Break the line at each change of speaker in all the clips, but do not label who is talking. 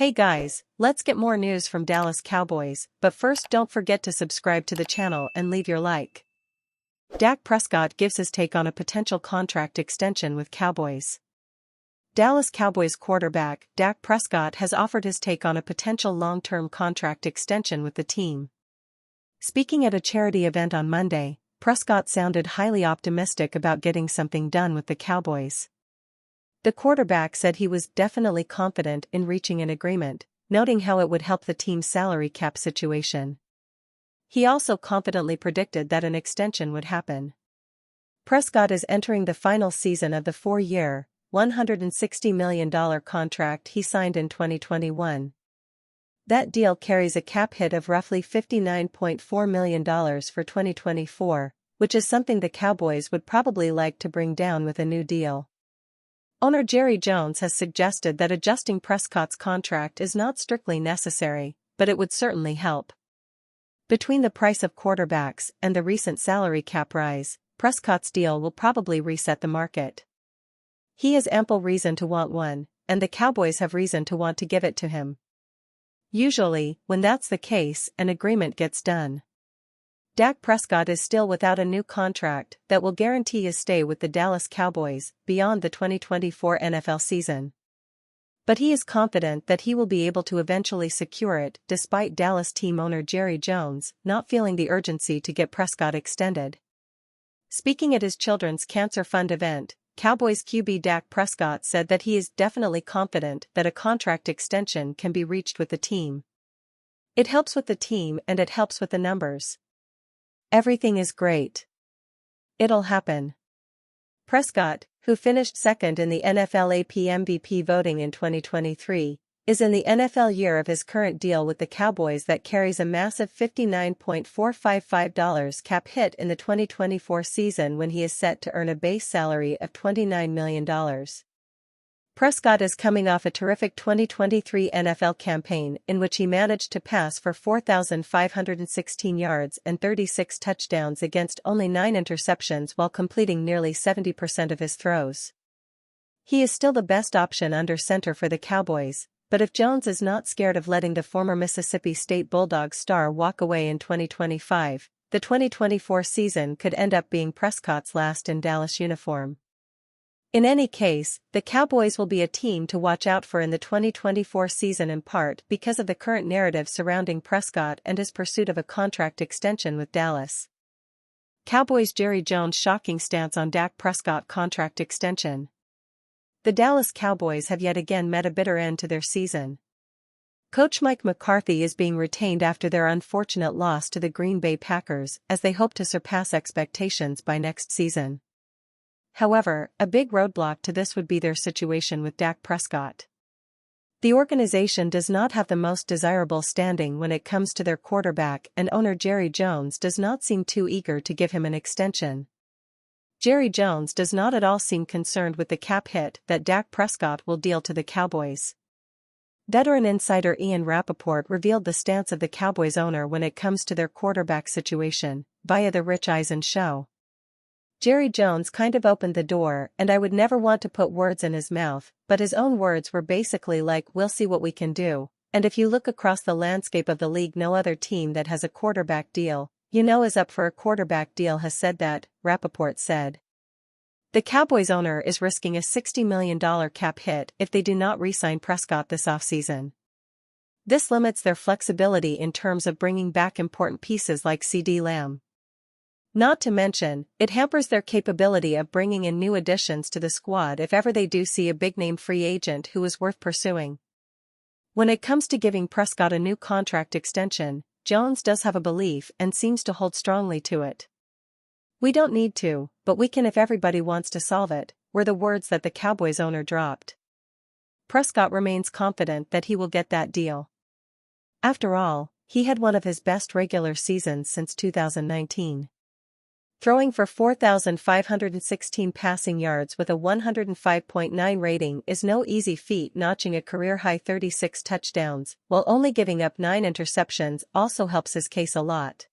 Hey guys, let's get more news from Dallas Cowboys, but first don't forget to subscribe to the channel and leave your like. Dak Prescott gives his take on a potential contract extension with Cowboys. Dallas Cowboys quarterback Dak Prescott has offered his take on a potential long-term contract extension with the team. Speaking at a charity event on Monday, Prescott sounded highly optimistic about getting something done with the Cowboys. The quarterback said he was definitely confident in reaching an agreement, noting how it would help the team's salary cap situation. He also confidently predicted that an extension would happen. Prescott is entering the final season of the four-year, $160 million contract he signed in 2021. That deal carries a cap hit of roughly $59.4 million for 2024, which is something the Cowboys would probably like to bring down with a new deal. Owner Jerry Jones has suggested that adjusting Prescott's contract is not strictly necessary, but it would certainly help. Between the price of quarterbacks and the recent salary cap rise, Prescott's deal will probably reset the market. He has ample reason to want one, and the Cowboys have reason to want to give it to him. Usually, when that's the case, an agreement gets done. Dak Prescott is still without a new contract that will guarantee his stay with the Dallas Cowboys beyond the 2024 NFL season. But he is confident that he will be able to eventually secure it despite Dallas team owner Jerry Jones not feeling the urgency to get Prescott extended. Speaking at his Children's Cancer Fund event, Cowboys QB Dak Prescott said that he is definitely confident that a contract extension can be reached with the team. It helps with the team and it helps with the numbers. Everything is great. It'll happen. Prescott, who finished second in the NFL AP MVP voting in 2023, is in the NFL year of his current deal with the Cowboys that carries a massive $59.455 cap hit in the 2024 season when he is set to earn a base salary of $29 million. Prescott is coming off a terrific 2023 NFL campaign in which he managed to pass for 4,516 yards and 36 touchdowns against only 9 interceptions while completing nearly 70% of his throws. He is still the best option under center for the Cowboys, but if Jones is not scared of letting the former Mississippi State Bulldogs star walk away in 2025, the 2024 season could end up being Prescott's last in Dallas uniform. In any case, the Cowboys will be a team to watch out for in the 2024 season in part because of the current narrative surrounding Prescott and his pursuit of a contract extension with Dallas. Cowboys Jerry Jones' shocking stance on Dak Prescott contract extension. The Dallas Cowboys have yet again met a bitter end to their season. Coach Mike McCarthy is being retained after their unfortunate loss to the Green Bay Packers as they hope to surpass expectations by next season. However, a big roadblock to this would be their situation with Dak Prescott. The organization does not have the most desirable standing when it comes to their quarterback, and owner Jerry Jones does not seem too eager to give him an extension. Jerry Jones does not at all seem concerned with the cap hit that Dak Prescott will deal to the Cowboys. Veteran insider Ian Rappaport revealed the stance of the Cowboys owner when it comes to their quarterback situation, via The Rich Eisen Show. Jerry Jones kind of opened the door, and I would never want to put words in his mouth, but his own words were basically like, "We'll see what we can do," and if you look across the landscape of the league, no other team that has a quarterback deal, is up for a quarterback deal has said that, Rappaport said. The Cowboys owner is risking a $60 million cap hit if they do not re-sign Prescott this offseason. This limits their flexibility in terms of bringing back important pieces like CeeDee Lamb. Not to mention, it hampers their capability of bringing in new additions to the squad if ever they do see a big-name free agent who is worth pursuing. When it comes to giving Prescott a new contract extension, Jones does have a belief and seems to hold strongly to it. "We don't need to, but we can if everybody wants to solve it," were the words that the Cowboys owner dropped. Prescott remains confident that he will get that deal. After all, he had one of his best regular seasons since 2019. Throwing for 4,516 passing yards with a 105.9 rating is no easy feat. Notching a career-high 36 touchdowns, while only giving up 9 interceptions also helps his case a lot.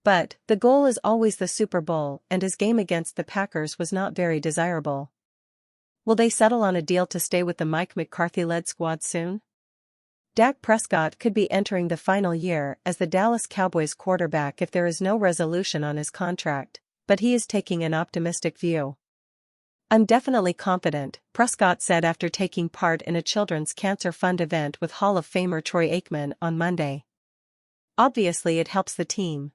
But, the goal is always the Super Bowl, and his game against the Packers was not very desirable. Will they settle on a deal to stay with the Mike McCarthy-led squad soon? Dak Prescott could be entering the final year as the Dallas Cowboys quarterback if there is no resolution on his contract, but he is taking an optimistic view. "I'm definitely confident," Prescott said after taking part in a Children's Cancer Fund event with Hall of Famer Troy Aikman on Monday. "Obviously it helps the team.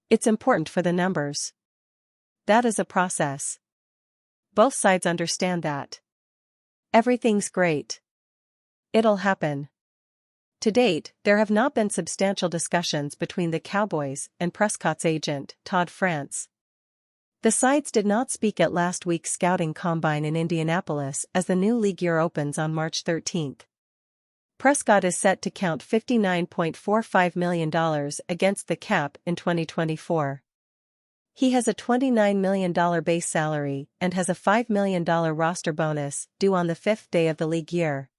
It's important for the numbers. That is a process. Both sides understand that. Everything's great. It'll happen." To date, there have not been substantial discussions between the Cowboys and Prescott's agent, Todd France. The sides did not speak at last week's scouting combine in Indianapolis as the new league year opens on March 13. Prescott is set to count $59.45 million against the cap in 2024. He has a $29 million base salary and has a $5 million roster bonus due on the 5th day of the league year.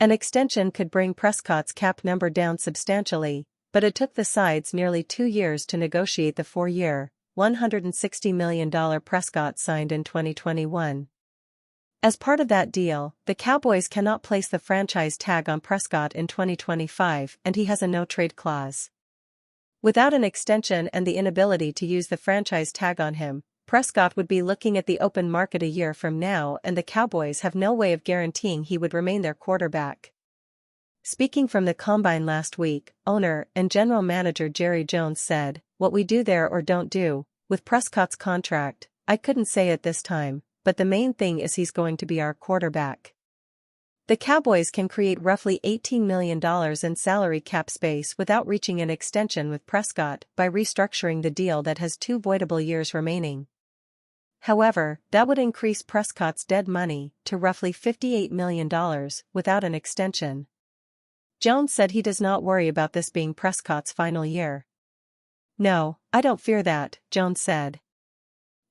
An extension could bring Prescott's cap number down substantially, but it took the sides nearly 2 years to negotiate the 4-year, $160 million Prescott signed in 2021. As part of that deal, the Cowboys cannot place the franchise tag on Prescott in 2025 and he has a no-trade clause. Without an extension and the inability to use the franchise tag on him, Prescott would be looking at the open market a year from now and the Cowboys have no way of guaranteeing he would remain their quarterback. Speaking from the combine last week, owner and general manager Jerry Jones said, "What we do there or don't do, with Prescott's contract, I couldn't say at this time, but the main thing is he's going to be our quarterback." The Cowboys can create roughly $18 million in salary cap space without reaching an extension with Prescott by restructuring the deal that has 2 voidable years remaining. However, that would increase Prescott's dead money to roughly $58 million without an extension. Jones said he does not worry about this being Prescott's final year. "No, I don't fear that," Jones said.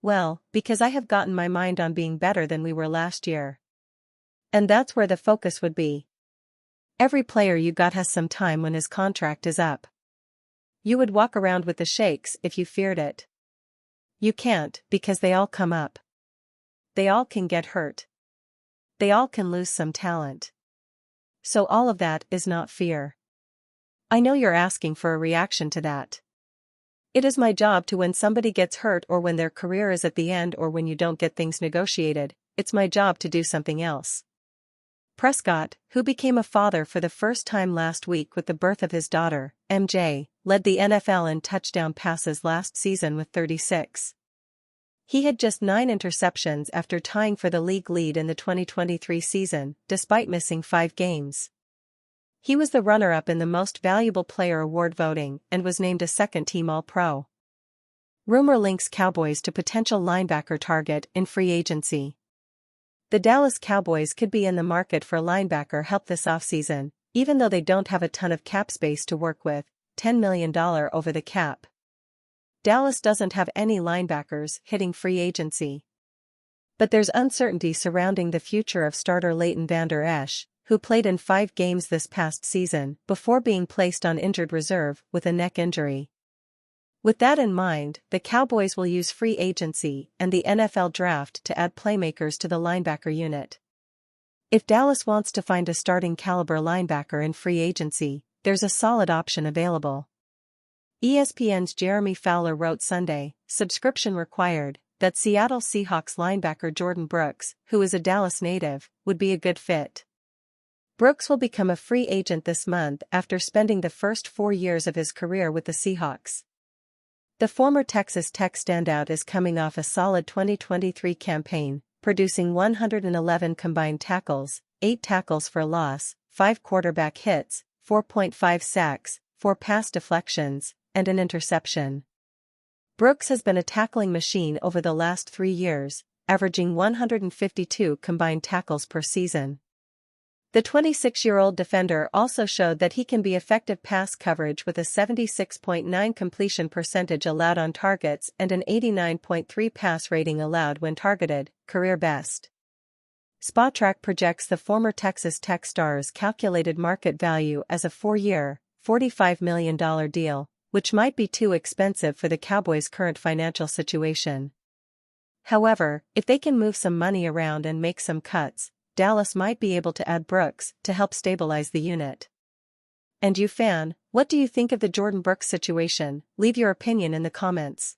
"Well, because I have gotten my mind on being better than we were last year. And that's where the focus would be. Every player you got has some time when his contract is up. You would walk around with the shakes if you feared it. You can't because they all come up. They all can get hurt. They all can lose some talent. So all of that is not fear. I know you're asking for a reaction to that. It is my job to when somebody gets hurt or when their career is at the end or when you don't get things negotiated, it's my job to do something else." Prescott, who became a father for the first time last week with the birth of his daughter, MJ, led the NFL in touchdown passes last season with 36. He had just 9 interceptions after tying for the league lead in the 2023 season, despite missing 5 games. He was the runner-up in the Most Valuable Player award voting and was named a second-team All-Pro. Rumor links Cowboys to potential linebacker target in free agency. The Dallas Cowboys could be in the market for linebacker help this offseason, even though they don't have a ton of cap space to work with, $10 million over the cap. Dallas doesn't have any linebackers hitting free agency. But there's uncertainty surrounding the future of starter Leighton Vander Esch, who played in 5 games this past season before being placed on injured reserve with a neck injury. With that in mind, the Cowboys will use free agency and the NFL draft to add playmakers to the linebacker unit. If Dallas wants to find a starting caliber linebacker in free agency, there's a solid option available. ESPN's Jeremy Fowler wrote Sunday, subscription required, that Seattle Seahawks linebacker Jordan Brooks, who is a Dallas native, would be a good fit. Brooks will become a free agent this month after spending the first 4 years of his career with the Seahawks. The former Texas Tech standout is coming off a solid 2023 campaign, producing 111 combined tackles, 8 tackles for loss, 5 quarterback hits, 4.5 sacks, 4 pass deflections, and an interception. Brooks has been a tackling machine over the last 3 years, averaging 152 combined tackles per season. The 26-year-old defender also showed that he can be effective pass coverage with a 76.9 completion percentage allowed on targets and an 89.3 pass rating allowed when targeted, career best. Spotrac projects the former Texas Tech star's calculated market value as a 4-year, $45 million deal, which might be too expensive for the Cowboys' current financial situation. However, if they can move some money around and make some cuts, Dallas might be able to add Brooks to help stabilize the unit. And you fan, what do you think of the Jordan Brooks situation? Leave your opinion in the comments.